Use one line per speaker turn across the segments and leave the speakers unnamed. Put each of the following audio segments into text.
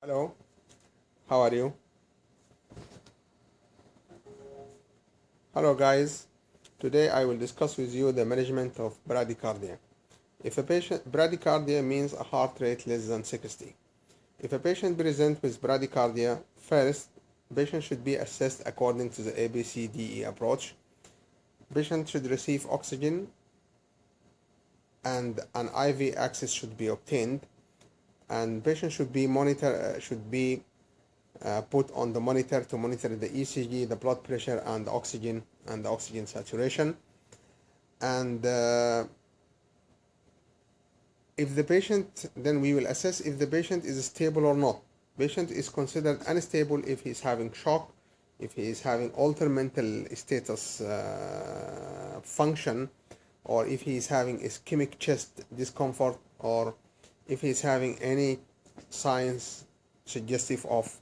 Hello, how are you? Hello guys, today I will discuss with you the management of bradycardia. If a patient, bradycardia means a heart rate less than 60. If a patient presents with bradycardia, first, patient should be assessed according to the ABCDE approach. Patient should receive oxygen and an IV access should be obtained, and patient should be put on the monitor to monitor the ECG, the blood pressure, and the oxygen saturation. And if the patient, then we will assess if the patient is stable or not. Patient is considered unstable if he is having shock, if he is having altered mental status function, or if he is having ischemic chest discomfort, or if he is having any signs suggestive of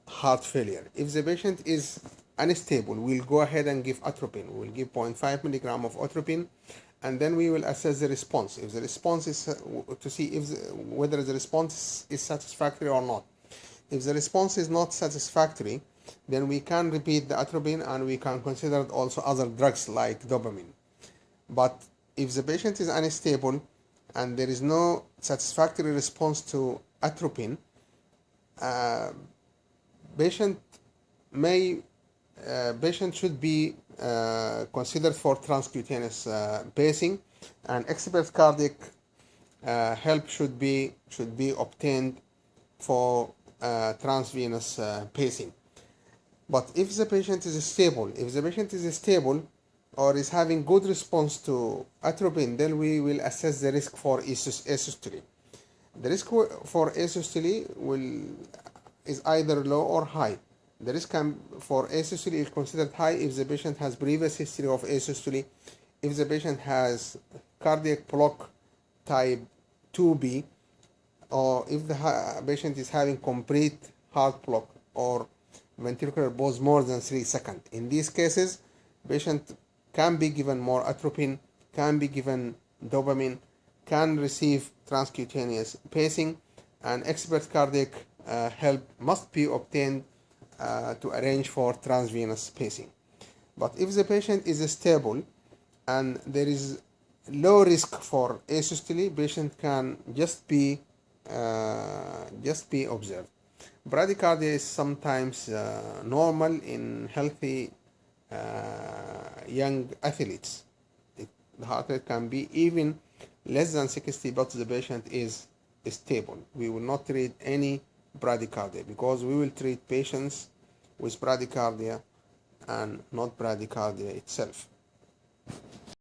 heart failure. If the patient is unstable, we'll go ahead and give atropine. We'll give 0.5 milligram of atropine, and then we will assess the response. If the response is to see whether the response is satisfactory or not. If the response is not satisfactory, then we can repeat the atropine and we can consider also other drugs like dopamine. But if the patient is unstable and there is no satisfactory response to atropine, patient should be considered for transcutaneous pacing, and expert cardiac help should be obtained for transvenous pacing. But if the patient is stable, or is having good response to atropine, then we will assess the risk for asystole. The risk for asystole is either low or high. The risk for asystole is considered high if the patient has previous history of asystole, if the patient has cardiac block type 2B, or if the patient is having complete heart block or ventricular pause more than 3 seconds. In these cases, patient can be given more atropine, can be given dopamine, can receive transcutaneous pacing, and expert cardiac help must be obtained to arrange for transvenous pacing. But if the patient is stable and there is low risk for asystole, patient can just be observed. Bradycardia is sometimes normal in healthy young athletes. The heart rate can be even less than 60, but the patient is stable. We will not treat any bradycardia because we will treat patients with bradycardia and not bradycardia itself.